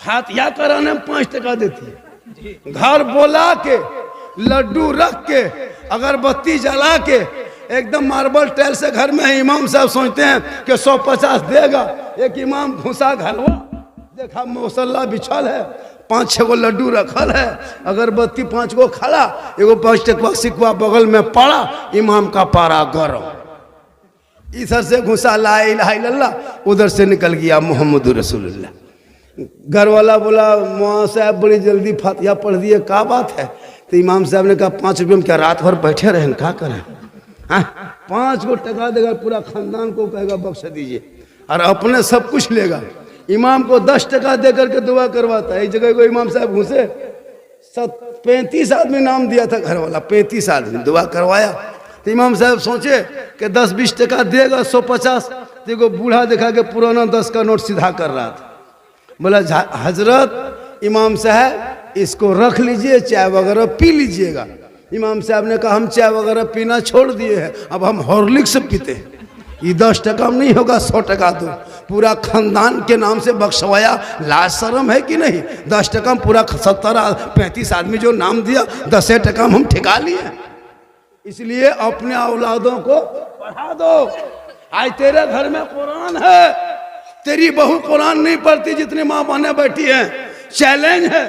हाथिया कराने में 5 टका देती है। घर बोला के लड्डू रख के अगरबत्ती जला के एकदम मार्बल टाइल से घर में है। इमाम साहब सोचते हैं कि 150 देगा। एक इमाम घुसा घरवा, देखा मौसल्ला बिछल है, 5-6 गो लड्डू रखल है, अगरबत्ती 5 गो खड़ा, एगो 5 टका सिक्का बगल में पड़ा, इमाम का पारा गरम। इधर से घुसा ला इलाहा इल्लल्लाह, उधर से निकल गया मोहम्मद रसूलुल्लाह। घर वाला बोला मौलाना साहब बड़ी जल्दी फातिहा पढ़ दिए, क्या बात है? तो इमाम साहब ने कहा 5 रुपये में क्या रात भर बैठे रहें, क्या करें? 5 गो टका देगा, पूरा खानदान को कहेगा बख्श दीजिए, और अपने सब कुछ लेगा। इमाम को 10 टका दे करके दुआ करवाता है। इस जगह को इमाम साहब घुसे, 35 आदमी नाम दिया था घर वाला, 35 आदमी दुआ करवाया। तो इमाम साहब सोचे कि 10-20 टका देगा, 150। देखो बूढ़ा देखा कि पुराना 10 का नोट सीधा कर रहा था। बोला हजरत इमाम साहब इसको रख लीजिए, चाय वगैरह पी लीजिएगा। इमाम साहब ने कहा हम चाय वगैरह पीना छोड़ दिए हैं, अब हम हॉर्लिक्स पीते हैं। ये 10 टका नहीं होगा, 100 टका दो। पूरा खानदान के नाम से बख्शवाया, लाज शर्म है कि नहीं? 10 टका में पूरा 35 आदमी जो नाम दिया, 10 टका में हम ठिका लिए। इसलिए अपने औलादों को पढ़ा दो। आज तेरे घर में कुरान है, तेरी बहू कुरान नहीं पढ़ती जितनी माँ बहने बैठी है। चैलेंज है,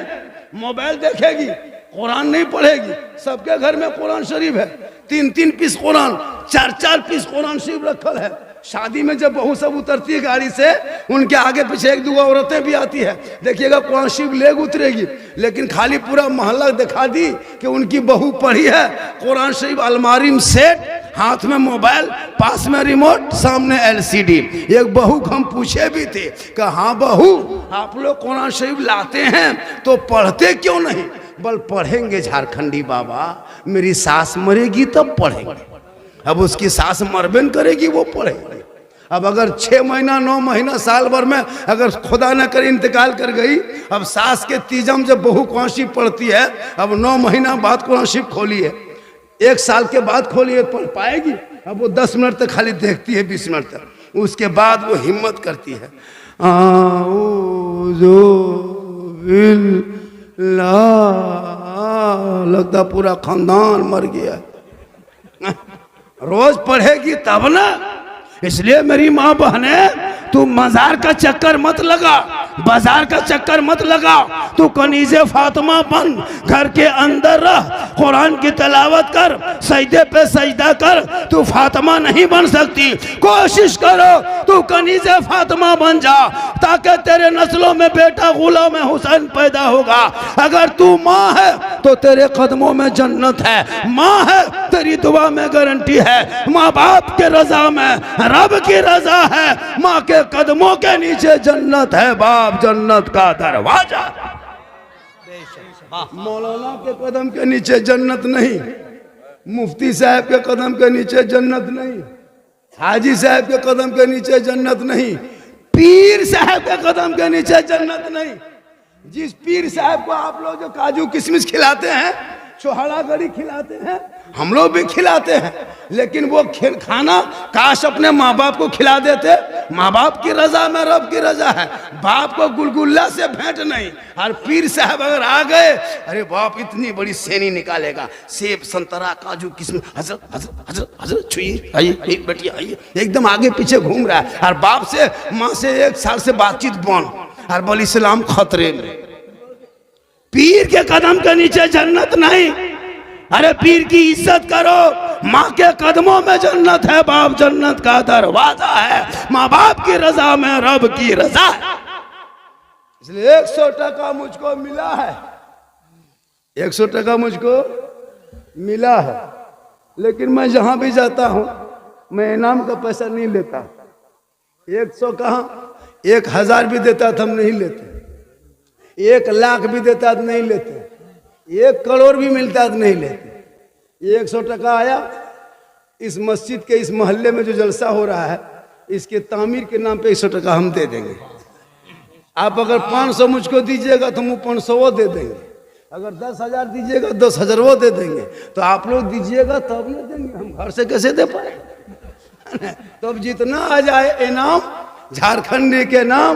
मोबाइल देखेगी, कुरान नहीं पढ़ेगी। सबके घर में कुरान शरीफ है, 3-3 पीस कुरान, 4-4 पीस कुरान शरीफ रखल है। शादी में जब बहू सब उतरती है गाड़ी से, उनके आगे पीछे 1-2 औरतें भी आती है, देखिएगा कुरान शरीफ लेग उतरेगी। लेकिन खाली पूरा मोहल्ला दिखा दी कि उनकी बहू पढ़ी है कुरान शरीफ। अलमारी में सेट, हाथ में मोबाइल, पास में रिमोट, सामने LCD। एक बहू को हम पूछे भी थे कि हाँ बहू आप लोग कुरान शरीफ लाते हैं तो पढ़ते क्यों नहीं? बल पढ़ेंगे झारखंडी बाबा, मेरी सास मरेगी तब पढ़ेंगे। अब उसकी सास मरबेन करेगी, वो पढ़ेगी। अब अगर 6 महीना 9 महीना साल भर में अगर खुदा न करे इंतकाल कर गई, अब सास के तीजम जब बहू कुरान शरीफ पढ़ती है, अब 9 महीना बाद कुरान शरीफ खोली है, 1 साल के बाद खोली है, पढ़ पाएगी? अब वो 10 मिनट तक खाली देखती है, 20 मिनट तक। उसके बाद वो हिम्मत करती है, लगता पूरा खानदान मर गया। रोज पढ़ेगी तब ना। इसलिए मेरी माँ बहने, तू मजार का चक्कर मत लगा, बाजार का चक्कर मत लगा। तू कनीज़े फातिमा बन, घर के अंदर रह, कुरान की तिलावत कर, सजदे पे सजदा कर। तू फातिमा नहीं बन सकती, कोशिश करो तू कनीज़े फातिमा बन जा, ताकि तेरे नस्लों में बेटा गुलाम हुसैन पैदा होगा। अगर तू माँ है तो तेरे कदमों में जन्नत है, माँ है तेरी दुआ में गारंटी है, माँ बाप के रजा में रब की रजा है, माँ के कदमों के नीचे जन्नत है, बाप जन्नत का दरवाजा। मौलाना के कदम के नीचे जन्नत नहीं, मुफ्ती साहब के कदम के नीचे जन्नत नहीं, हाजी साहब के कदम के नीचे जन्नत नहीं, पीर साहब के कदम के नीचे जन्नत नहीं। जिस पीर साहब को आप लोग जो काजू किशमिश खिलाते हैं, छोहाड़ा गड़ी खिलाते हैं, हम लोग भी खिलाते हैं, लेकिन वो खाना काश अपने माँ बाप को खिला देते। माँ बाप की रजा में रब की रजा है, बाप को गुलगुल्ला से भेंट नहीं। और पीर साहब अगर आ गए, अरे बाप इतनी बड़ी सेनी निकालेगा, सेब संतरा काजू किस्म, हजरत हजरत हजरत हजरत छुइए, आइए बेटिया आइए, एकदम आगे पीछे घूम रहा है। और बाप से माँ से 1 साल से बातचीत बंद, और बोल इस्लाम खतरे में। पीर के कदम के नीचे जन्नत नहीं। अरे पीर की इज्जत करो, माँ के कदमों में जन्नत है, बाप जन्नत का दरवाजा है, माँ बाप की रजा में रब की रजा है। इसलिए 100 टका मुझको मिला है, 100 टका मुझको मिला है, लेकिन मैं जहां भी जाता हूं मैं इनाम का पैसा नहीं लेता। 100 कहां, 1000 भी देता तो हम नहीं लेते, 1 लाख भी देता तो नहीं लेते, 1 करोड़ भी मिलता तो नहीं लेते। 100 टका आया, इस मस्जिद के इस मोहल्ले में जो जलसा हो रहा है, इसके तामीर के नाम पे 100 टका हम दे देंगे। आप अगर 500 मुझको दीजिएगा तो हम 500 वो दे देंगे, अगर 10,000 दीजिएगा 10,000 वो दे देंगे। तो आप लोग दीजिएगा तब न देंगे, हम घर से कैसे दे पाए? तो अब जितना आ जाए इनाम झारखंडी के नाम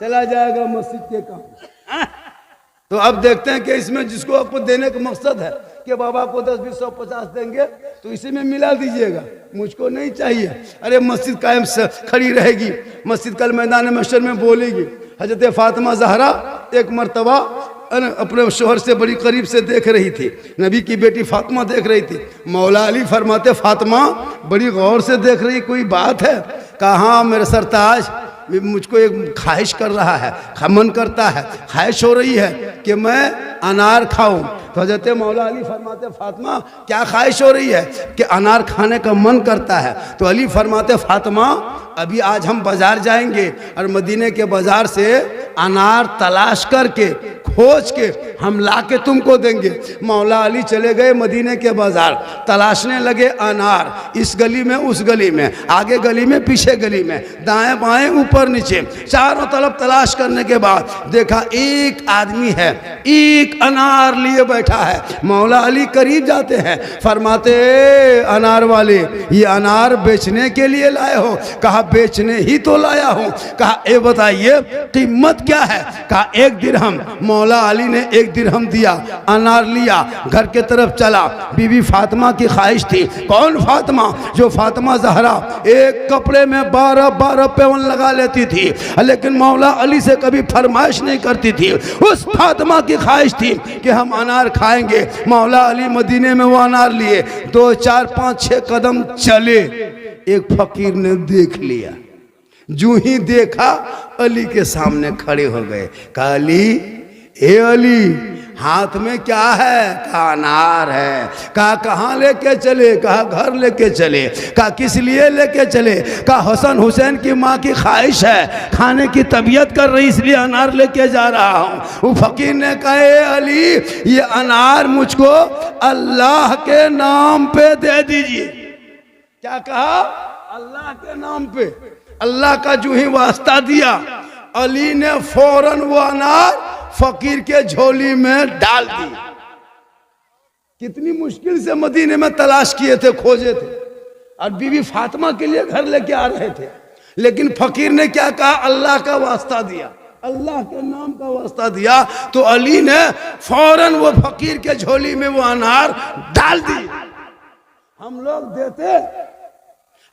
चला जाएगा मस्जिद के काम। तो अब देखते हैं कि इसमें जिसको आपको देने का मकसद है कि बाबा को 10, 20, 100, 50 देंगे तो इसी में मिला दीजिएगा, मुझको नहीं चाहिए। अरे मस्जिद कायम खड़ी रहेगी, मस्जिद कल मैदान महशर में बोलेगी। हजरत फातिमा ज़हरा एक मर्तबा अपने शोहर से बड़ी करीब से देख रही थी, नबी की बेटी फातिमा देख रही थी। मौला अली फरमाते फातिमा बड़ी गौर से देख रही, कोई बात है? कहा हाँ मेरे सरताज, मुझको एक ख्वाहिश कर रहा है, मन करता है, ख्वाहिश हो रही है कि मैं अनार खाऊं। तो हजरत मौला अली फरमाते फातिमा क्या ख्वाहिश हो रही है? कि अनार खाने का मन करता है। तो अली फरमाते फातिमा अभी आज हम बाजार जाएंगे और मदीने के बाजार से अनार तलाश करके खोज के हम ला के तुमको देंगे। मौला अली चले गए मदीने के बाजार, तलाशने लगे अनार, इस गली में उस गली में, आगे गली में पीछे गली में, दाएं बाएं ऊपर नीचे, चारों तरफ तलाश करने के बाद देखा एक आदमी है, एक अनार लिए बैठा है। मौला अली करीब जाते हैं, फरमाते अनार वाले ये अनार बेचने के लिए लाए हो? कहा बेचने ही तो लाया हूं। कहा ये बताइए कीमत क्या है? कहा 1 दिरहम। मौला अली ने 1 दिरहम दिया, अनार लिया, घर के तरफ चला। बीबी फातिमा की ख्वाहिश थी। कौन फातिमा? जो फातिमा ज़हरा एक कपड़े में 12-12 पेवन लगा लेती थी, लेकिन मौला अली से कभी फरमाइश नहीं करती थी। उस फातिमा की ख्वाहिश थी कि हम अनार खाएंगे। मौला अली मदीने में वो अनार लिए, 2, 4, 5, 6 कदम चले, एक फकीर ने देख लिया। जूं ही देखा अली के सामने खड़े हो गए। कहा अली, ए अली हाथ में क्या है? कहा अनार है। कहा कहाँ लेके चले? कहा घर लेके चले। कहा किस लिए लेके चले? कहा हसन हुसैन की माँ की ख्वाहिश है, खाने की तबीयत कर रही इसलिए अनार लेके जा रहा हूँ। वो फकीर ने कहा ए अली ये अनार मुझको अल्लाह के नाम पे दे दीजिए। क्या कहा? अल्लाह के नाम पे। अल्लाह का जो ही वास्ता दिया, अली ने फौरन वो अनार फकीर के झोली में डाल दी। कितनी मुश्किल से मदीने में तलाश किए थे, खोजे थे, और बीबी फातिमा के लिए घर लेके आ रहे थे, लेकिन फकीर ने क्या कहा? अल्लाह का वास्ता दिया, अल्लाह के नाम का वास्ता दिया। तो अली ने फौरन वो फकीर के झोली में वो अनार डाल दी। हम लोग देते,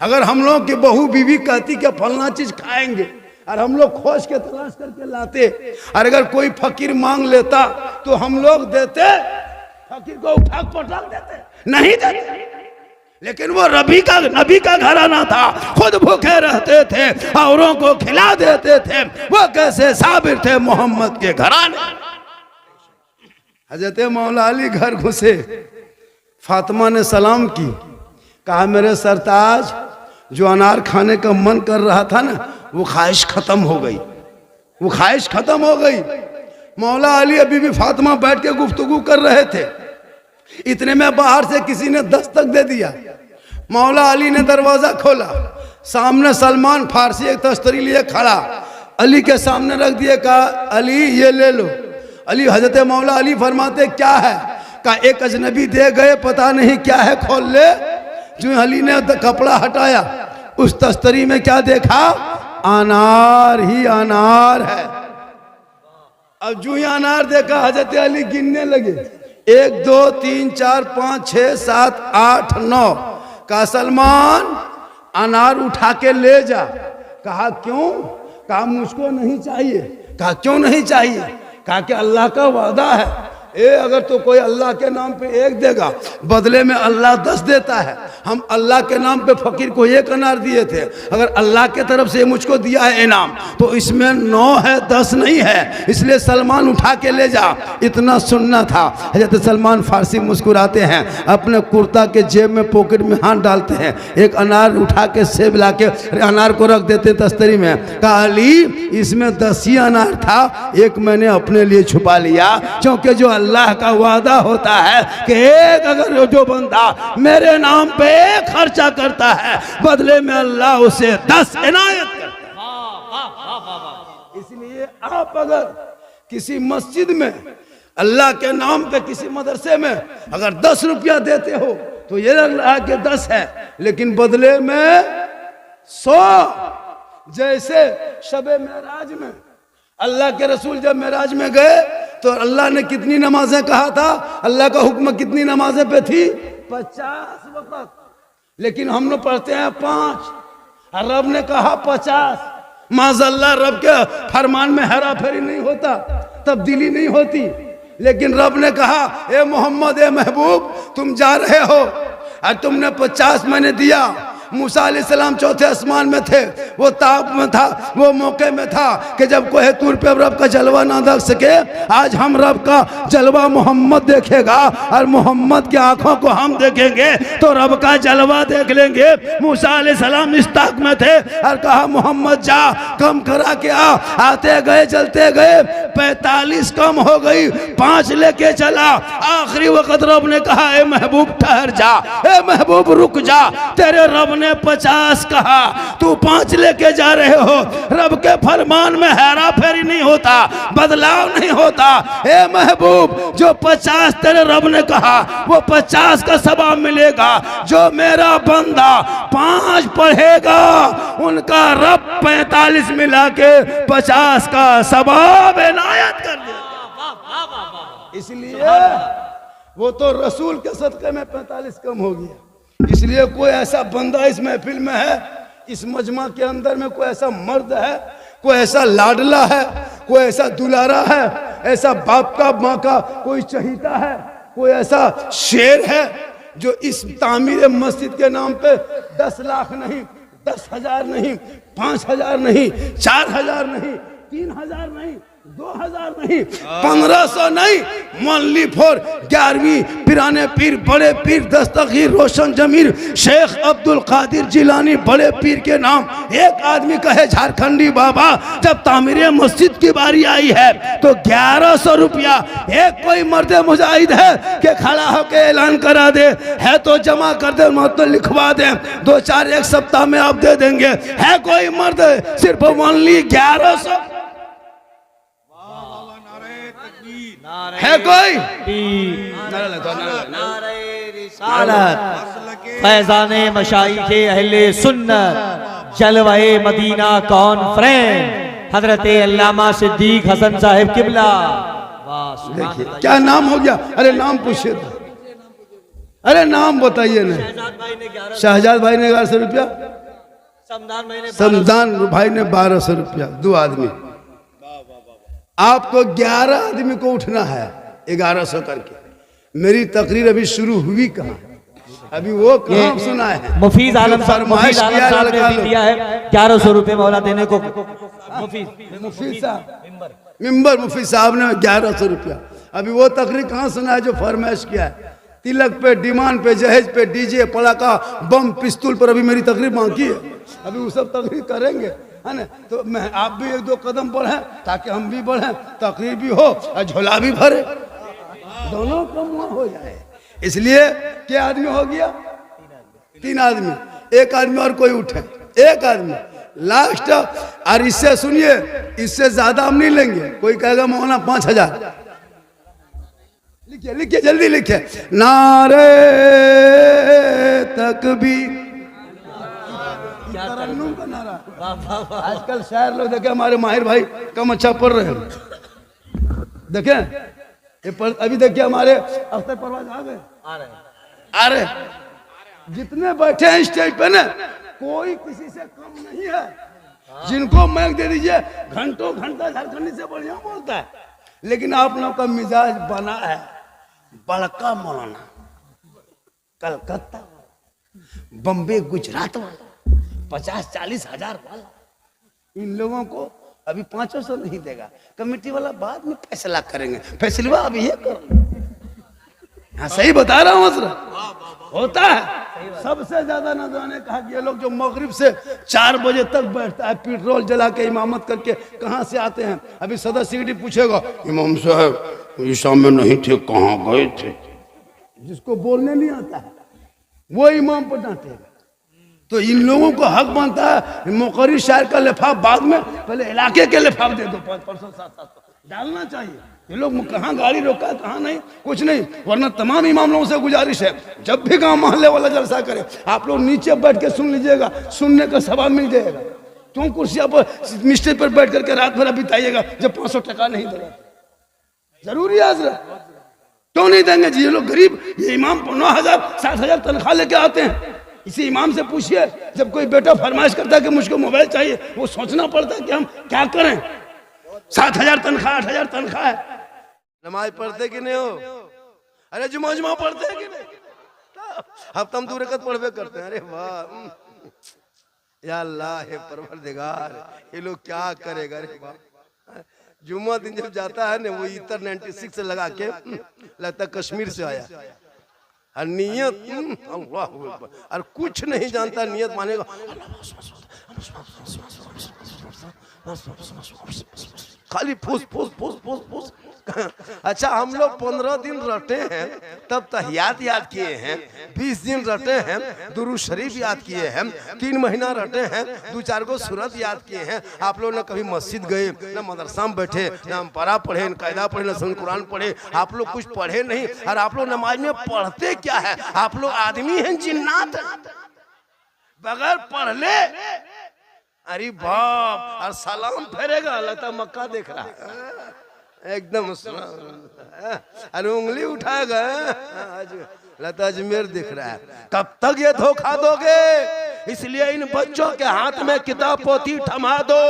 अगर हम लोग की बहू बीवी कहती कि फलना चीज खाएंगे और हम लोग खोज के तलाश करके लाते, और अगर कोई फकीर मांग लेता तो हम लोग देते, फकीर को उठा पटक देते? नहीं देते। लेकिन वो नबी का घराना था, खुद भूखे रहते थे, औरों को खिला देते थे। वो कैसे साबिर थे मोहम्मद के घराने। हजरत मौला अली घर घुसे, फातिमा ने सलाम की, कहा मेरे सरताज जो अनार खाने का मन कर रहा था ना, वो ख्वाहिश खत्म हो गई, वो ख्वाहिश खत्म हो गई। मौला अली अभी भी फातिमा बैठ के गुफ्तगू कर रहे थे, इतने में बाहर से किसी ने दस्तक दे दिया। मौला अली ने दरवाजा खोला, सामने सलमान फारसी एक तस्तरी लिए खड़ा, अली के सामने रख दिए। कहा अली ये ले लो। अली हजरत मौला अली फरमाते क्या है? कहा एक अजनबी दे गए, पता नहीं क्या है, खोल ले। जो अली ने कपड़ा हटाया, उस तस्तरी में क्या देखा? अनार ही अनार है। अब जो ही अनार देखा हजरत अली गिनने लगे, 1, 2, 3, 4, 5, 6, 7, 8, 9। कहा सलमान अनार उठा के ले जा। कहा क्यों? कहा मुझको नहीं चाहिए। कहा क्यों नहीं चाहिए? कहा कि अल्लाह का वादा है, अगर तो कोई अल्लाह के नाम पे 1 देगा, बदले में अल्लाह 10 देता है। हम अल्लाह के नाम पे फकीर को 1 अनार दिए थे, अगर अल्लाह के तरफ से मुझको दिया है इनाम तो इसमें 9 है, 10 नहीं है, इसलिए सलमान उठा के ले जा। इतना सुनना था। हजरत सलमान फारसी मुस्कुराते हैं, अपने कुर्ता के जेब में पॉकेट में हाथ डालते हैं, एक अनार उठा के सेब ला के अनार को रख देते तस्तरी में। कहा अली इसमें 10 ही अनार था, 1 मैंने अपने लिए छुपा लिया, क्योंकि जो अल्लाह का वादा होता है कि एक अगर जो बंदा मेरे नाम पे 1 खर्चा करता है, बदले में अल्लाह उसे 10 इनायत करता है। इसलिए आप अगर किसी मस्जिद में अल्लाह के नाम पे, किसी मदरसे में अगर 10 रुपया देते हो तो ये लग रहा है कि 10 है, लेकिन बदले में 100। जैसे शबे मेराज में अल्लाह के रसूल जब मेराज में गए तो अल्लाह ने कितनी नमाजें कहा था, अल्लाह का हुक्म कितनी नमाजें पे थी? 50 वक्त। लेकिन हम लोग पढ़ते हैं 5 और रब ने कहा 50। माज़अल्लाह, रब के फरमान में हेरा फेरी नहीं होता, तब्दीली नहीं होती। लेकिन रब ने कहा ए मोहम्मद, ए महबूब, तुम जा रहे हो और तुमने 50 मैंने दिया। मूसा अलैहिस्सलाम चौथे आसमान में थे, वो ताप में था, वो मौके में था कि जब कोहे तूर पे रब का जलवा ना देख सके। आज हम रब का जलवा मोहम्मद देखेगा और मोहम्मद की आंखों को हम देखेंगे तो रब का जलवा देख लेंगे। मूसा अलैहिस्सलाम इस्ताक में थे और कहा मोहम्मद जा, कम करा के आ। आते गए चलते गए, 45 कम हो गई, 5 लेके चला। आखिरी वक्त रब ने कहा ए महबूब ठहर जा, ए महबूब रुक जा, तेरे रब ने 50 कहा, तू 5 लेके जा रहे हो। रब के फरमान में हेरा फेरी नहीं होता, बदलाव नहीं होता। ए महबूब, जो 50 तेरे रब ने कहा वो 50 का सवाब मिलेगा। जो मेरा बंदा 5 पढ़ेगा उनका रब 45 मिला के 50 का सवाब इनायत कर देगा। इसलिए वो तो रसूल के सदक़े में 45 कम हो गया। इसलिए कोई ऐसा बंदा इस महफिल में है, इस मजमा के अंदर में कोई ऐसा मर्द है, कोई ऐसा लाडला है, कोई ऐसा दुलारा है, ऐसा बाप का माँ का कोई चहीता है, कोई ऐसा शेर है जो इस तामीर मस्जिद के नाम पे 10 लाख नहीं, 10,000 नहीं, 5,000 नहीं, 4,000 नहीं, 3,000 नहीं, 2,000 नहीं, 1,500 नहीं, मौलवी फोर 11वीं पिराने पीर बड़े पीर दस्तगीर रोशन जमीर शेख अब्दुल कादिर जिलानी बड़े पीर के नाम एक आदमी कहे झारखंडी बाबा जब तामीर मस्जिद की बारी आई है तो 1100 रुपया एक कोई मर्द मुजाहिद है कि खड़ा होकर ऐलान करा दे, है तो जमा कर दे, मत तो लिखवा दे, 2-4 एक सप्ताह में आप दे देंगे। है कोई मर्द सिर्फ ओनली 1100? है कोई? फैजाने मशाइखे अहले सुन्नत जलवाए मदीना कॉन्फ्रेंस हजरत अल्लामा सिद्दीक हसन साहिब किबला। देखिए क्या नाम हो गया। अरे नाम पूछिए, अरे नाम बताइए ना। शहजाद भाई ने 1100 रुपया, समदान भाई ने 1200 रुपया, 2 आदमी। आपको 11 आदमी को उठना है 1100 करके। मेरी तकरीर अभी शुरू हुई कहाँ, अभी वो कहाँ सुना है। मुफीज आलम साहब ने दिया है 1100 रुपए मौला देने को। मुफीज साहब मिंबर मुफीज साहब ने 1100 रुपया। अभी वो तकरीर कहाँ सुना है जो फरमाइश किया है। तिलक पे, डिमांड पे, जहेज पे, डीजे, पड़ाका, बम, पिस्तौल पर अभी मेरी तकरीर बाकी है। अभी वो सब तकरीर करेंगे, है ना। तो मैं आप भी 1-2 कदम बढ़े ताकि हम भी बढ़े, तकरीर भी हो और झोला भी भरे, दोनों कम हो जाए। इसलिए क्या आदमी हो गया? 3 आदमी। 1 आदमी और कोई उठे, 1 आदमी लास्ट। और इससे सुनिए, इससे ज्यादा हम नहीं लेंगे। कोई कहेगा मौलाना 5,000। लिखिए लिखिए जल्दी लिखिए। नारे तकबीर, तरन्नुम का नारा। आजकल शायर लोग देखे, हमारे माहिर भाई कम अच्छा पढ़ रहे हैं, देखे अभी देखिए हमारे अख्तर परवाज आ गए, आ रहे। जितने बैठे हैं स्टेज पे ना, कोई किसी से कम नहीं है। जिनको माइक दे दीजिए घंटों घंटा झारखंडी से बढ़िया बोलता है। लेकिन आप लोग का मिजाज बना है बड़का मौलाना, कलकत्ता, बम्बे, गुजरात वाला, 50-40 हजार वाला। इन लोगों को अभी 500 नहीं देगा, कमेटी वाला बाद में फैसला करेंगे। फैसला अभी ये करो। हाँ सही बता रहा हूँ मसला होता है। सबसे ज्यादा नजराने कहा कि ये लोग जो मगरिब से 4 बजे तक बैठता है, पेट्रोल जला के इमामत करके, कहाँ से आते हैं। अभी सदर सिक्योरिटी पूछेगा, इमाम साहब ईशा में नहीं थे, कहाँ गए थे। जिसको बोलने नहीं आता है वो इमाम पर डांटेगा। तो इन लोगों को हक बनता है मुकर्री शायर का लिफाफ बाद में, पहले इलाके के लिफाफ दे दो, 500 700 डालना चाहिए। ये लोग कहाँ गाड़ी रोका है, कहाँ नहीं, कुछ नहीं। वरना तमाम इमाम लोगों से गुजारिश है, जब भी गांव मोहल्ले वाला जलसा करे, आप लोग नीचे बैठ के सुन लीजिएगा, सुनने का सवाब मिल जाएगा। क्यों कुर्सियां पर मिस्त्री पर बैठ करके रात भर बिताइएगा जब 500 टका नहीं देगा? जरूरी है हजरत, क्यों नहीं देंगे जी? ये लोग गरीब, ये इमाम 9,000 7,000 तनख्वाह लेके आते हैं। इसी इमाम से पूछिए, जब कोई बेटा फरमाइश करता है कि मुझको मोबाइल चाहिए, वो सोचना पड़ता है कि हम क्या करें। 7,000 तनख्वाह, 8,000 तनख्वाह है। नमाज पढ़ते कि नहीं हो? अरे जुमा पढ़ते हैं कि नहीं? हफ्ता में 2 रकत पढ़वे करते हैं। अरे वाह, या अल्लाह है परवरदिगार, ये लोग क्या करेगा? अरे वाह, जुम्मा दिन जब जाता है ना, वो इतर 96 से लगा के लगता कश्मीर से आया, और नियत अल्लाह और कुछ नहीं जानता, नियत मानेगा खाली फूस फूस फूस फूस फूस। अच्छा, हम लोग 15 दिन रटे हैं, तब तहियात याद किए हैं, 20 दिन रटे हैं, दुरूद शरीफ याद किए हैं, 3 महीना रटे हैं, 2-4 को सूरत याद किए हैं। आप लोग ना कभी मस्जिद गए, ना मदरसा में बैठे, ना हम पढ़ा पढ़े, ना कायदा पढ़े, ना सुन कुरान पढ़े। आप लोग कुछ पढ़े नहीं, और आप लोग नमाज में पढ़ते क्या है? आप लोग आदमी हैं जिन्नात, बगैर पढ़ ले अरे बाप, और सलाम फेरेगा, लगता मक्का देख रहा है एकदम, अरे उंगली उठाएगा लगता अजमेर दिख रहा है। कब तक ये धोखा दोगे? इसलिए इन बच्चों के हाथ में किताब पोथी थमा दो,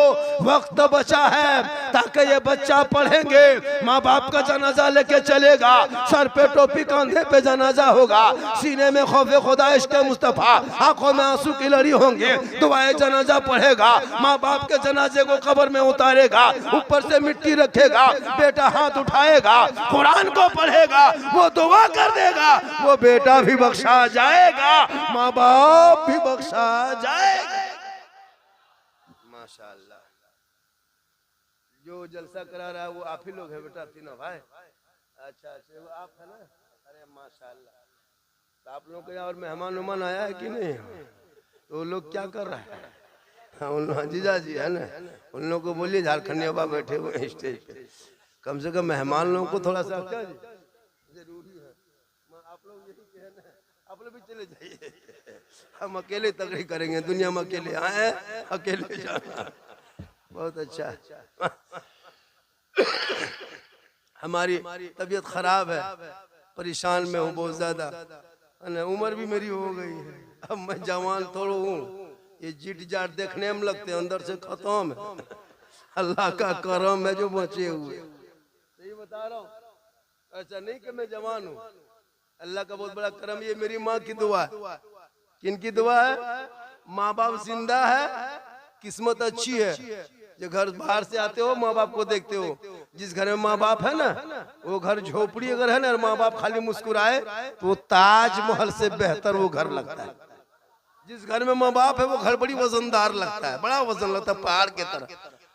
वक्त बचा है, ताकि ये बच्चा पढ़ेंगे, माँ बाप का जनाजा लेके चलेगा, सर पे टोपी, कंधे पे जनाजा होगा, सीने में खौफे खुदा इश्क़े मुस्तफा, आंखों में आंसू की लड़ी होंगे, दुआए जनाजा पढ़ेगा, माँ बाप के जनाजे को कब्र में उतारेगा, ऊपर से मिट्टी रखेगा, बेटा हाथ उठाएगा, कुरान को पढ़ेगा, वो दुआ कर देगा, वो बेटा भी बख्शा जाएगा, माँ बाप भी बख्शा जाएगा। माशाअल्लाह, जो जलसा करा रहा है वो आप ही लोग है बेटा, तीनों भाई? अच्छा अच्छा, वो आप है ना? अरे माशाअल्लाह, तो आप लोगों के यहाँ और मेहमान उमान आया है कि नहीं? तो वो लोग क्या कर रहा है? उन जीजा जी है ना, उन लोगों को बोलिए झारखंडी बाबा बैठे हुए हैं स्टेज पे, कम से कम मेहमान लोगों को थोड़ा सा क्या जरूरी है। आप लोग यही है ना, आप लोग भी चले जाइए, हम अकेले तकरीर करेंगे, दुनिया में अकेले आए, अकेले जाना। बहुत अच्छा। हमारी तबीयत खराब है, परेशान में हूँ बहुत ज्यादा, उम्र भी मेरी हो गई है, अब मैं जवान थोड़ा हूँ, ये जीट जाट देखने में लगते, अंदर से खत्म है। अल्लाह का करम है जो बचे हुए, सही बता रहा हूँ। ऐसा नहीं कि मैं जवान हूँ, अल्लाह का बहुत बड़ा करम। ये मेरी माँ की दुआ है। किनकी दुआ है? माँ बाप जिंदा है, किस्मत अच्छी है, जो घर बाहर से आते हो माँ बाप को देखते हो, जिस घर में माँ बाप है ना, वो घर झोपड़ी अगर है ना, और माँ बाप खाली मुस्कुराए तो वो ताजमहल से बेहतर वो घर लगता है। जिस घर में माँ बाप है वो घर बड़ी वजनदार लगता है, बड़ा वजन लगता है पहाड़ की तरह।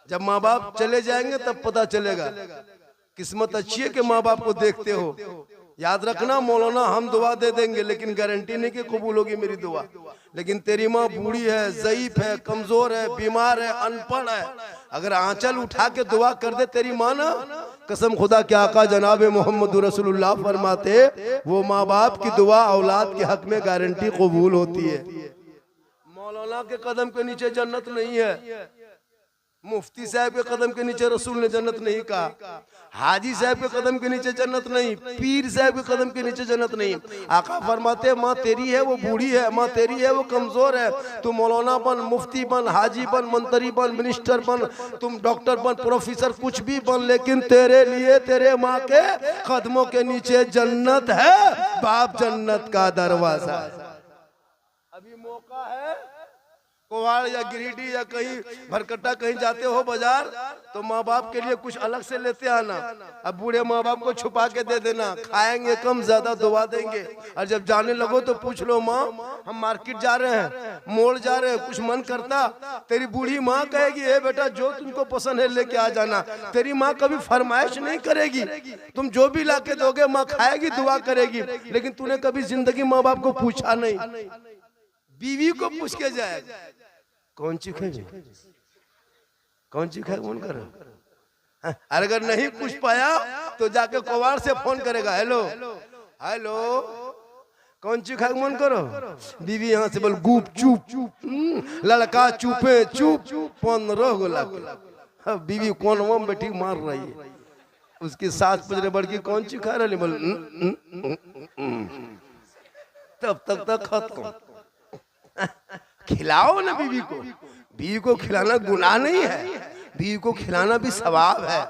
जब माँ बाप चले जाएंगे तब पता चलेगा किस्मत अच्छी है कि माँ बाप को देखते हो। याद रखना मौलाना, हम दुआ दे देंगे लेकिन गारंटी नहीं कि कबूल होगी मेरी दुआ। लेकिन तेरी माँ बूढ़ी है, ज़ईफ है, कमजोर है, बीमार है, अनपढ़ है, अगर आंचल उठा के दुआ कर दे तेरी माँ ना, कसम खुदा के आका जनाब मोहम्मद रसूलुल्लाह फरमाते, वो माँ बाप की दुआ औलाद के हक में गारंटी कबूल होती है। मौलाना के कदम के नीचे जन्नत नहीं है, मुफ्ती साहब के कदम के नीचे रसूल ने जन्नत नहीं कहा, हाजी साहब के कदम के नीचे जन्नत नहीं, पीर साहब के कदम के नीचे जन्नत नहीं। आका फरमाते माँ तेरी है वो बूढ़ी है, माँ तेरी है वो कमजोर है, तुम मौलाना बन, मुफ्ती बन, हाजी बन, मंत्री बन, मिनिस्टर बन, तुम डॉक्टर बन, प्रोफेसर कुछ भी बन, लेकिन तेरे लिए तेरे माँ के कदमों के नीचे जन्नत है, बाप जन्नत का दरवाजा। अभी मौका है, कोवाड़ या गिरिडीह या कहीं भरकट्टा कहीं जाते हो बाजार, तो माँ बाप के लिए कुछ अलग से लेते आना। अब बूढ़े माँ बाप को छुपा के दे देना, खाएंगे कम ज्यादा दुआ देंगे। और जब जाने लगो तो पूछ लो, माँ हम मार्केट जा रहे हैं, मोड़ जा रहे हैं, कुछ मन करता? तेरी बूढ़ी माँ कहेगी ए बेटा जो तुमको पसंद है लेके आ जाना। तेरी माँ कभी फरमाइश नहीं करेगी, तुम जो भी ला के दोगे माँ खाएगी, दुआ करेगी। लेकिन तूने कभी जिंदगी माँ बाप को पूछा नहीं, बीवी को पूछ के जाए कौन सी खाएगी, कौन सी खाएगी मन कर। अगर नहीं पूछ पाया तो जाके कवाड़ से फोन करेगा, हेलो हेलो कौन चीज खाए मन करो? बीवी यहाँ से बोल गुप चुप, लड़का चुपे चुप, 15 गो लाख। बीवी कौन में बैठी मार रही है, उसकी सास पूछ रही बड़की कौन चीज खा रही, बोल तब तक खत्म। खिलाओ ना बीवी को, बीवी को खिलाना गुनाह नहीं है, बीवी को खिलाना भी सवाब है।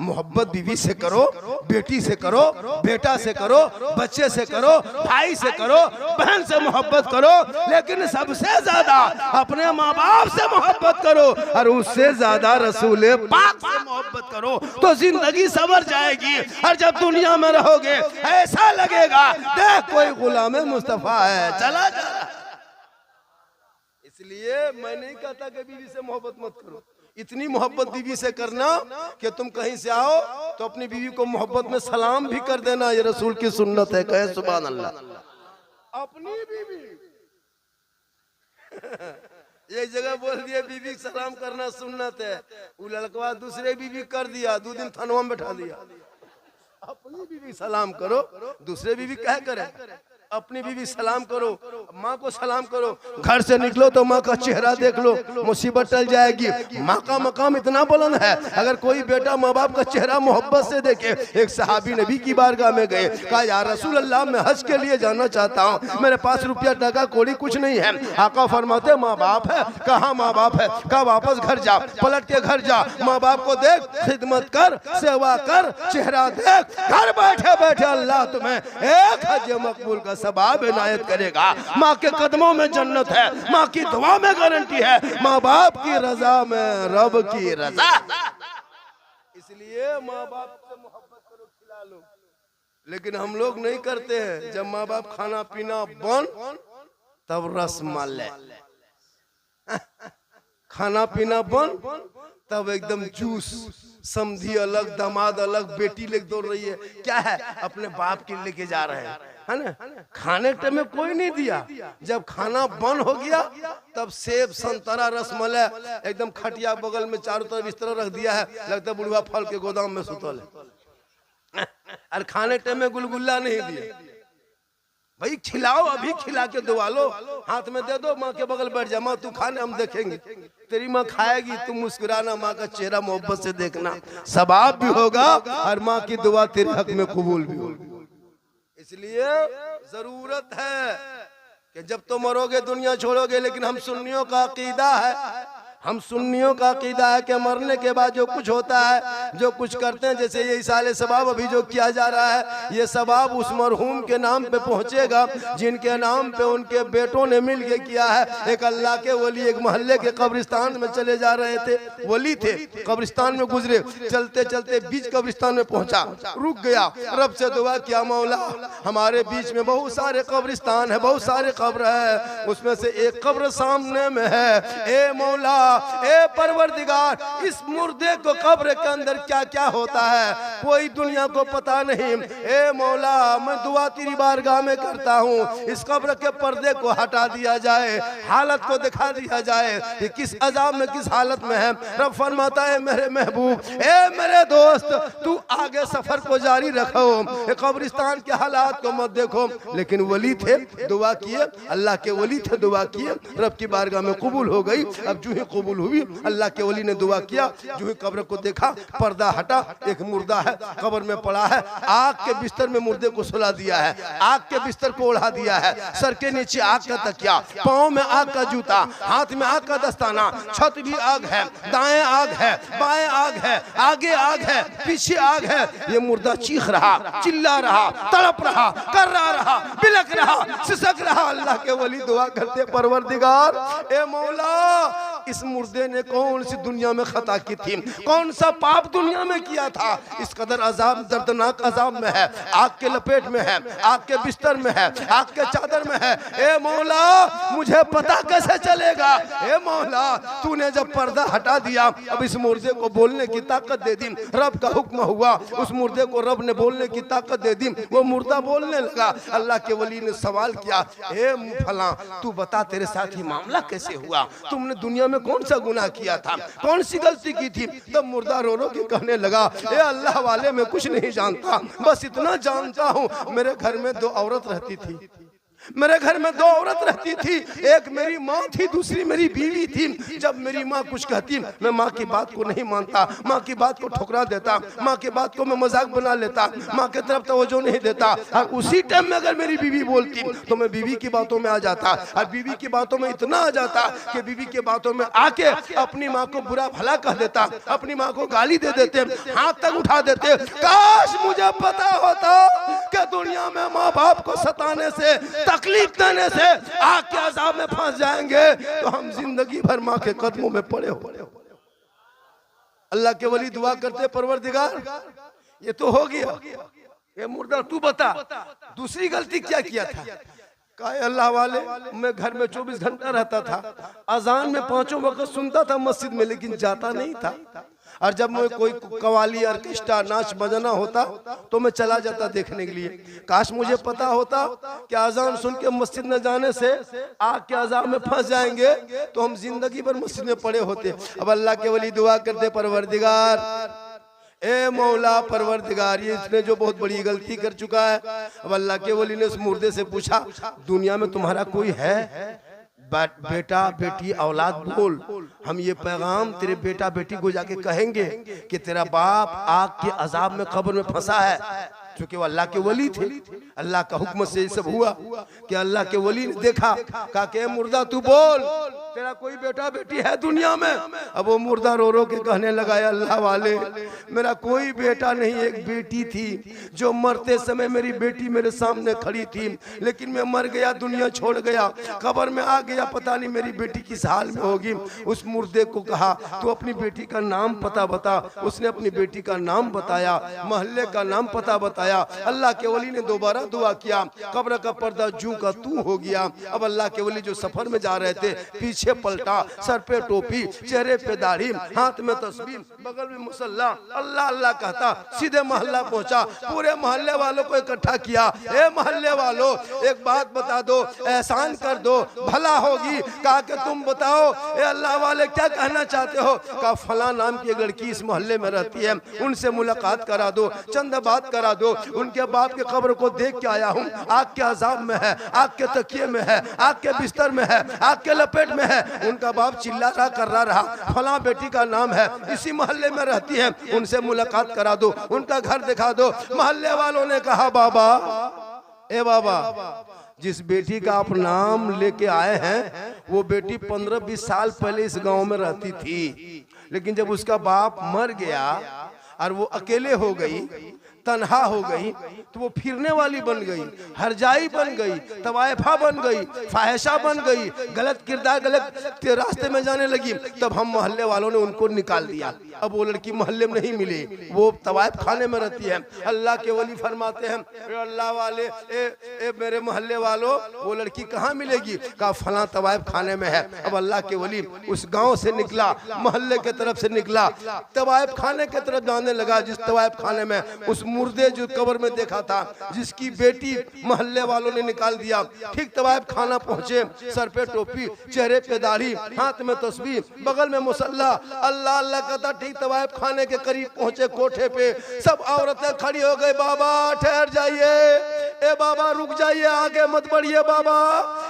मोहब्बत बीवी से करो, बेटी से करो, बेटा से करो, बच्चे से करो, भाई से करो, बहन से मोहब्बत करो, लेकिन सबसे ज्यादा अपने माँ बाप से मोहब्बत करो और उससे ज्यादा रसूल पाक से मोहब्बत करो तो जिंदगी संवर जाएगी। और जब दुनिया में रहोगे ऐसा लगेगा देख कोई गुलाम मुस्तफा है चला जा रहा है। इसलिए मैं नहीं कहता कि बीवी से मोहब्बत मत करो, इतनी मोहब्बत बीवी से करना कि तुम कहीं से आओ तो अपनी बीवी को मोहब्बत में सलाम भी कर देना, ये रसूल की सुन्नत है। कहे सुभान अल्लाह। अपनी बीवी एक जगह बोल दिया बीवी सलाम करना सुन्नत है, वो लड़का दूसरे बीवी कर दिया, 2 दिन थानवा में बैठा दिया। अपनी बीवी सलाम करो, दूसरे बीवी क्या करे? अपनी बीवी सलाम करो, माँ को सलाम करो। घर से निकलो तो माँ का चेहरा देख लो, मुसीबत टल जाएगी। माँ का मकाम इतना बुलंद है, अगर कोई बेटा माँ बाप का चेहरा मोहब्बत से देखे। एक सहाबी नबी की बारगाह में गए, कहा या रसूल अल्लाह मैं हज के लिए जाना चाहता हूँ, मेरे पास रुपया टका कौड़ी कुछ नहीं है। आका फरमाते माँ बाप है? कहा माँ बाप है? कहा वापस घर जा, पलट के घर जा, माँ बाप को देख, खिदमत कर, सेवा कर, चेहरा देख। घर बैठे बैठे अल्लाह तुम्हें एक हज मकबूल का सवाब इनायत करेगा। माँ के कदमों में जन्नत है, माँ की दुआ में गारंटी है, माँ बाप की रजा में रब की रजा। इसलिए माँ बाप से मोहब्बत करो, खिला लो। लेकिन हम लोग नहीं करते हैं, जब माँ बाप खाना पीना बंद तब रसमलाई, खाना पीना बंद तब एकदम जूस, समधी अलग, दामाद अलग, बेटी लेके दौड़ रही है। क्या है? अपने बाप के लेके जा रहे हैं, है ना? खाने के टाइम में कोई नहीं दिया, जब खाना बंद हो गया तब सेब संतरा रसमलाई एकदम खटिया बगल में चारों तरफ इस तरह रख दिया है, लगता है बुढ़वा फल के गोदाम में सुतल है। और खाने टाइम में गुलगुल्ला नहीं दिया। भाई खिलाओ, अभी खिला के दुआ लो, हाथ में दे दो, माँ के बगल बैठ जा, माँ तू खाने हम देखेंगे। तेरी माँ खाएगी, तुम मुस्कुराना, माँ का चेहरा मोहब्बत से देखना, सवाब भी होगा और माँ की दुआ तेरे हक में कबूल भी होगी। इसलिए जरूरत है कि जब तो मरोगे दुनिया छोड़ोगे, लेकिन हम सुन्नियों का अकीदा है, हम सुन्नियों का अकीदा है कि मरने के बाद जो कुछ होता है, जो कुछ करते हैं, जैसे ये इसाले सवाब अभी जो किया जा रहा है, ये सवाब उस मरहूम के नाम पे पहुंचेगा जिनके नाम पे उनके बेटों ने मिल के किया है। एक अल्लाह के वली एक मोहल्ले के कब्रिस्तान में चले जा रहे थे, वली थे, कब्रिस्तान में गुजरे, चलते चलते बीच कब्रिस्तान में पहुंचा, रुक गया, रब से दुआ किया मौला हमारे बीच में बहुत सारे कब्रिस्तान है, बहुत सारे कब्र है, उसमें से एक कब्र सामने में है, ए मौला, ए परवरदिगार, इस मुर्दे को कब्र के अंदर क्या क्या होता है कोई दुनिया को पता नहीं। ए मौला मैं दुआ तेरी बारगाह में करता हूँ, इस कब्र के पर्दे को हटा दिया जाए, हालत को दिखा दिया जाए कि किस अजाब में किस हालत में है। रब फरमाता है मेरे महबूब, ए मेरे दोस्त, तू आगे सफर को जारी रखो, कब्रिस्तान के हालात को मत देखो। लेकिन वली थे, दुआ किए, अल्लाह के वली थे, दुआ किए, रब की बारगाह में कबूल हो गई। अब जो ही कबूल हुई, अल्लाह के वली ने दुआ किया, जो ही कब्र को देखा, पर्दा हटा, एक मुर्दा है कब्र में पड़ा है, आग के बिस्तर में मुर्दे को सुला दिया है, आग के बिस्तर को ओढ़ा दिया है, सर के नीचे आग का तकिया, पाँव में आग का जूता, हाथ में आग का दस्ताना, छत भी आग है, दाएं आग है, बाएं आग है, आगे आग है, पीछे आग है। ये मुर्दा चीख रहा, चिल्ला रहा, तड़प रहा, कर्रा रहा, बिलक रहा, सिसक रहा। अल्लाह के वली दुआ करते, परवरदिगार ए मौला, इस मुर्दे ने कौन सी दुनिया में खता की थी, कौन सा पाप दुनिया में किया था, इस कदर अजाब, दर्दनाक अजाब में है, आग के लपेट में है, आग के बिस्तर में है, आग के चादर में है। ए मौला मुझे पता कैसे चलेगा? ए मौला तूने जब पर्दा हटा दिया, अब इस मुर्दे को बोलने की ताकत दे दी, रब का हुक्म हुआ, उस मुर्दे को रब ने बोलने की ताकत दे दी, वो मुर्दा बोलने लगा। अल्लाह के वली ने सवाल किया, ए फला तू बता तेरे साथ ही मामला कैसे हुआ, तुमने दुनिया में कौन सा गुनाह किया था, कौन सी गलती की थी? तब मुर्दा रो रो के कहने लगा, ए अल्लाह वाले मैं कुछ नहीं जानता, बस इतना जानता हूँ मेरे घर में 2 औरत रहती थी, मेरे घर में 2 औरत रहती थी, एक मेरी माँ थी, दूसरी मेरी बीवी थी। जब मेरी माँ कुछ कहती मैं माँ की बात को नहीं मानता, माँ की बात को ठुकरा देता, माँ की बात को मैं मजाक बना लेता, माँ की तरफ तवज्जो नहीं देता। और उसी टाइम में अगर मेरी बीवी बोलती तो मैं बीवी की बातों में आ जाता, और बीवी की बातों में इतना आ जाता कि बीवी की बातों में आके अपनी माँ को बुरा भला कह देता, अपनी माँ को गाली दे देते, हाथ तक उठा देते। काश मुझे पता होता कि दुनिया में माँ बाप को सताने से, तकलीफ देने से आग के अजाब में फंस जाएंगे तो हम जिंदगी भर माँ के कदमों में पड़े हो। अल्लाह के वली दुआ करते, परवरदिगार ये तो हो गया, ये मुर्दा तू बता दूसरी गलती क्या किया था। कहा अल्लाह वाले, मैं घर में 24 घंटा रहता था, अजान में 5 वक्त सुनता था मस्जिद में, लेकिन जाता नहीं था। और जब मैं कोई कवाली, ऑर्केस्ट्रा, नाच बजाना होता तो मैं चला जाता देखने के लिए। काश मुझे पता होता कि अजान सुन के मस्जिद न जाने से आग के अजाब में फंस जाएंगे तो हम जिंदगी भर मस्जिद में पड़े होते। अब अल्लाह के वली दुआ करते, परवरदिगार ए मौला, परवरदिगार ये इसने जो बहुत बड़ी गलती कर चुका है। अब अल्लाह के वली ने उस मुर्दे से पूछा, दुनिया में तुम्हारा कोई है बेटा बेटी औलाद? बोल, हम ये पैगाम तेरे बेटा बेटी को जाके कहेंगे कि तेरा बाप आग के अजाब में कब्र में फंसा है। क्योंकि वो अल्लाह के वली थे, अल्लाह का हुक्म से ये सब हुआ कि अल्लाह के वली ने देखा, कहा कि मुर्दा तू बोल, तेरा कोई बेटा बेटी है दुनिया में? अब वो मुर्दा रो रो के कहने लगा, अल्लाह वाले मेरा कोई बेटा नहीं, एक बेटी थी जो मरते समय मेरी बेटी मेरे सामने खड़ी थी, लेकिन मैं मर गया, दुनिया छोड़ गया, कब्र में आ गया, पता नहीं मेरी बेटी किस हाल में होगी। उस मुर्दे को कहा तू अपनी बेटी का नाम पता बता। उसने अपनी बेटी का नाम बताया, मोहल्ले का नाम पता बताया। अल्लाह के वली ने दोबारा दुआ किया, कब्र का पर्दा जू का तू हो गया। अब अल्लाह के वली जो सफर में जा रहे थे, पीछे पलटा, सर पे टोपी, चेहरे पे दाढ़ी, हाथ में तस्बीह, बगल में मुसल्ला, अल्लाह अल्लाह कहता सीधे मोहल्ला पहुंचा। पूरे मोहल्ले वालों को इकट्ठा किया, ए मोहल्ले वालों एक बात बता दो, एहसान कर दो, भला होगी। कहा कि तुम बताओ ए अल्लाह वाले क्या कहना चाहते हो? कहा फला नाम की एक लड़की इस मोहल्ले में रहती है, उनसे मुलाकात करा दो, चंद बात करा दो, उनके बाप के कब्र को देख के आया हूँ, आग के अजाब में है, आग के तकिए में है, आग के बिस्तर में है, आग के लपेट में है। उनका बाप चिल्ला रहा, कर रहा, फला बेटी का नाम है, इसी मोहल्ले में रहती है, उनसे मुलाकात करा दो, उनका घर दिखा दो। मोहल्ले वालों ने कहा बाबा, ए बाबा, जिस बेटी का आप नाम लेके आए हैं वो बेटी 15-20 साल पहले इस गांव में रहती थी, लेकिन जब उसका बाप मर गया और वो अकेले हो गई, तन्हा हो गई, तो वो फिरने वाली बन गई, हरजाई बन गई, तवायफा बन गई, फाहिशा बन गई, गलत किरदार, गलत रास्ते में जाने लगी। तब हम मोहल्ले वालों ने उनको निकाल दिया। अब वो लड़की मोहल्ले में नहीं मिली, वो तवायफ खाने में रहती है। अल्लाह के वली फरमाते हैं, अल्लाह वाले ए मेरे मोहल्ले वालों, वो लड़की कहाँ मिलेगी? कहा फला तवायफ खाने में है। अब अल्लाह के वली उस गाँव से निकला, मोहल्ले के तरफ से निकला, तवायफ खाने की तरफ जाने लगा। जिस तवायफ खाने में उस मुर्दे जो कब्र में देखा था, जिसकी बेटी मोहल्ले वालों ने निकाल दिया, ठीक तवायफ खाना पहुंचे, सर पे टोपी, चेहरे पे दाढ़ी, हाथ में तस्बीह, बगल में मुसल्ला, अल्लाह अल्लाह कहता। ठीक तवायफ खाने के करीब पहुंचे, कोठे पे सब औरतें खड़ी हो गई, बाबा ठहर जाइए, ए बाबा रुक जाइए, आगे मत बढ़िए बाबा,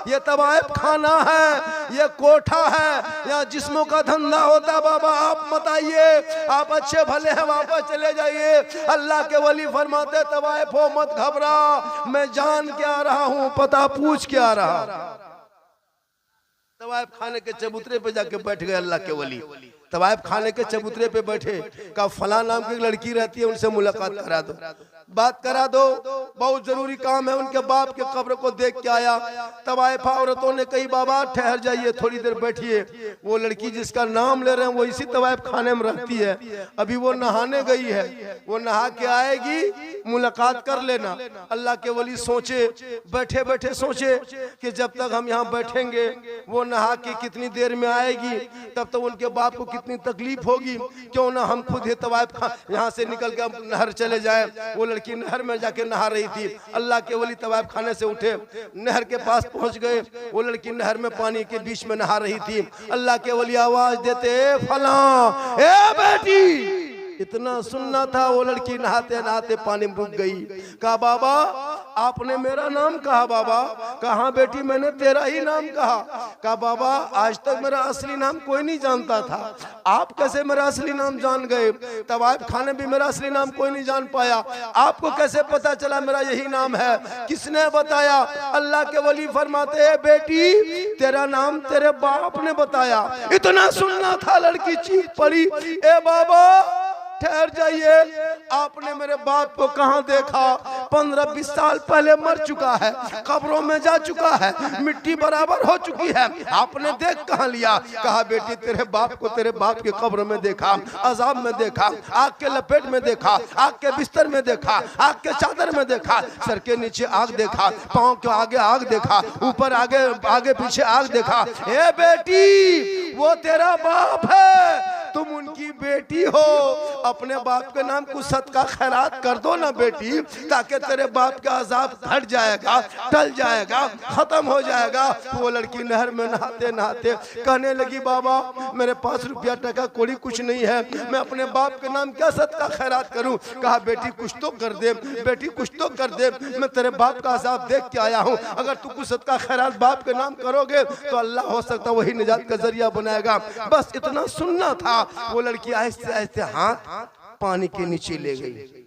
ये तवायफ खाना है, ये कोठा है, यहाँ जिस्मों का धंधा होता, बाबा आप मत आइए, आप अच्छे भले हैं, वापस चले जाइए। अल्लाह के वली फरमाते, तवायफ हो मत घबरा, मैं जान के आ रहा हूं, पता पूछ के आ रहा। तवायफ खाने के चबूतरे पे जाके बैठ गए अल्लाह के वली। तवायफ खाने के चबूतरे पे बैठे, का फला नाम की लड़की रहती है, उनसे मुलाकात करा दो, बात करा दो, बहुत जरूरी काम है। उनके बाप के कब्र को देख के आया। तवायफा औरतों ने कही बाबा ठहर जाइए, थोड़ी देर बैठिए, वो लड़की जिसका नाम ले रहे हैं वो इसी तवायफ खाने में रहती है, अभी वो नहाने गई है, वो नहा के आएगी, मुलाकात कर लेना। अल्लाह के वली सोचे, बैठे बैठे सोचे कि जब तक हम यहाँ बैठेंगे वो नहा के कितनी देर में आएगी, तब तक उनके बाप को कितनी तकलीफ होगी, क्यों ना हम खुद ही तवायफ यहाँ से निकल के नहर चले जाए। वो लड़की नहर में जाके नहा रही थी। अल्लाह के वली तवायफ खाने से उठे, नहर के पास पहुंच गए, वो लड़की नहर में पानी के बीच में नहा रही थी। अल्लाह के वली आवाज देते, फला ए बेटी, इतना सुनना था। वो लड़की नहाते नहाते पानी में रुक गई। कहा बाबा आपने मेरा नाम कहा बाबा। कहा बेटी मैंने तेरा ही नाम कहा। कहा बाबा आज तक मेरा असली नाम कोई नहीं जानता था, आप कैसे मेरा असली नाम जान गए? तवाइफ खाने भी मेरा असली नाम कोई नहीं जान पाया, आपको कैसे पता चला मेरा यही नाम है? किसने बताया? अल्लाह के वली फरमाते हैं बेटी तेरा नाम तेरे बाप ने बताया। इतना सुनना था, लड़की चीख पड़ी, ए बाबा ठहर जाइए, आपने मेरे बाप को कहां देखा? 15-20 साल पहले मर चुका है, कब्रों में जा चुका है, मिट्टी बराबर हो चुकी है, आपने देख कहां लिया? कहा बेटी तेरे बाप को तेरे बाप की कब्र में देखा, अजाब में देखा, आग के लपेट में देखा, आग के बिस्तर में देखा, आग के चादर में देखा, सर के नीचे आग देखा, पांव के आगे आग देखा, ऊपर आगे आगे पीछे आग देखा। ए बेटी वो तेरा बाप है, तुम उनकी बेटी हो, अपने बाप के नाम कुछ सदका खैरात कर दो ना बेटी, ताकि तेरे बाप का अजाब हट जाएगा, टल जाएगा, खत्म हो जाएगा। वो लड़की नहर में नहाते नहाते कहने लगी बाबा मेरे पास रुपया टका कोड़ी कुछ नहीं है, मैं अपने बाप के नाम क्या सदका खैरात करूं? कहा बेटी कुछ तो कर दे, बेटी कुछ तो कर दे, मैं तेरे बाप का अजाब देख के आया हूं, अगर तू कुछ सदका खैरात बाप के नाम करोगे तो अल्लाह हो सकता वही निजात का जरिया बनाएगा। बस इतना सुनना था। वो लड़की आहिस्ते आहिस्ते हाथ पानी के नीचे ले गई।